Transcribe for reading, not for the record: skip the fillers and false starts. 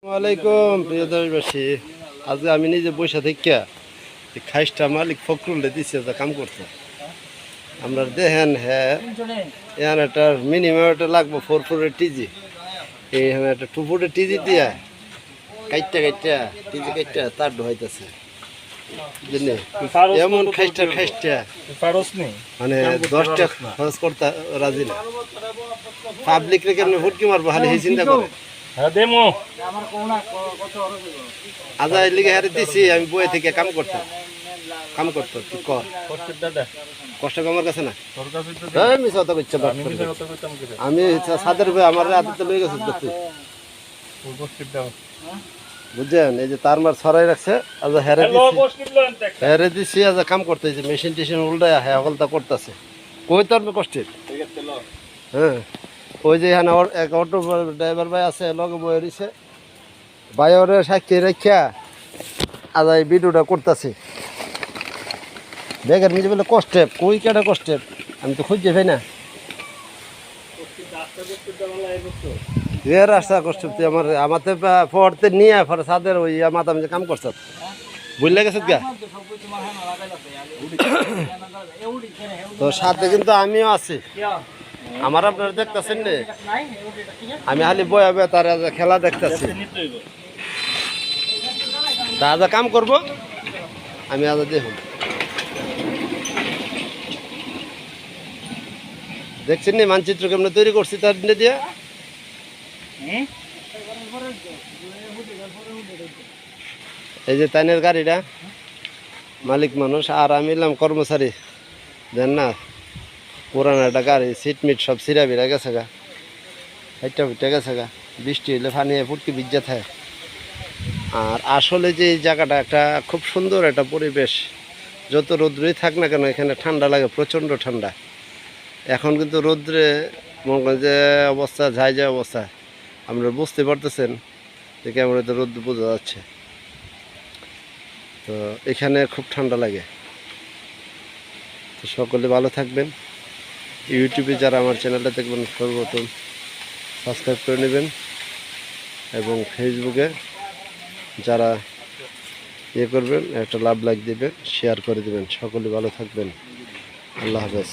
ওয়ালাইকুম প্রিয় দেশবাসী, আজকে আমি নিজে বৈশা থেকে খাইসটা মালিক ফখরুল দিচ্ছে কাম করতে। আমরা দেখেন হ্যাঁ এখানে একটা মিনিমাম একটা লাগবো 4 ফুটের টিজি, এইখানে একটা 2 ফুটের টিজি দিয়া কাইটটা টিজি কাইটটা তার ঢোয়াইতেছে। এমন খাইসটা মানে 10টা খরচ করতে রাজি না। পাবলিক রে কেমন ফুটকি মারবো খালি সেই চিন্তা করে। আজা এর লিগে হারে দিছি, আমি বই থেকে কাম করতো তুই কর কষ্ট আমার কাছে না। আমি সাদের ভাই আমার আদিতে লয়ে গেছে বুঝছেন, এই যে তার মার ছড়াই রাখছে। আজ হেরে দিছি আজ কাম করতেছে, মেশিন টেশিন উল্টায় হ্যাঁ হলতা করতেছে। কই তোর কষ্টের হ্যাঁ ওই যে এখানে এক অটো ড্রাইভার ভাই আছে লগে বয়ে রয়েছে, ভাই ওরে সাক্ষী রেখা আজ এই ভিডিওটা করতেছি। দেখেন নিজে বলে কষ্টে কই কেটে কষ্টের, আমি তো খুঁজে পাই না রাস্তা কষ্ট। আমার আমাতে পড়তে নিয়ে পরে সাদের ওই মাথা আমি কাম করছ বুঝলে গেছে গা। তো সাথে কিন্তু আমিও আছি, আমার আপনারা দেখতেছেন নে, আমি খালি বয়াবে তার খেলা দেখতেছি। তা আজ কাম করব আমি, আজ দেখুন দেখছেন নি মানচিত্র কেমন তৈরি করছি তার দিয়ে। এই যে তাইনের গাড়িটা মালিক মানুষ আর আমি এলাম কর্মচারী। দেন না পুরানো একটা গাড়ি, সিট মিট সব সিরা বিরা গেছে গা, হাইটা ফুটে গেছে গা, বৃষ্টি হলে পানি ফুটকি ভিজা থাকে। আর আসলে যে এই জায়গাটা একটা খুব সুন্দর একটা পরিবেশ, যত রৌদ্রই থাক না কেন এখানে ঠান্ডা লাগে, প্রচণ্ড ঠান্ডা। এখন কিন্তু রৌদ্রে মনে করেন যে অবস্থা ঝাই যায় অবস্থা, আপনারা বুঝতে পারতেছেন যে কেমন তো রৌদ্র বোঝা যাচ্ছে। তো এখানে খুব ঠান্ডা লাগে। তো সকলে ভালো থাকবেন। ইউটিউবে যারা আমার চ্যানেলটা দেখবেন সর্বপ্রথম সাবস্ক্রাইব করে নেবেন, এবং ফেসবুকে যারা ইয়ে করবেন একটা লাভ লাইক দেবেন, শেয়ার করে দেবেন। সকলে ভালো থাকবেন। আল্লাহ হাফেজ।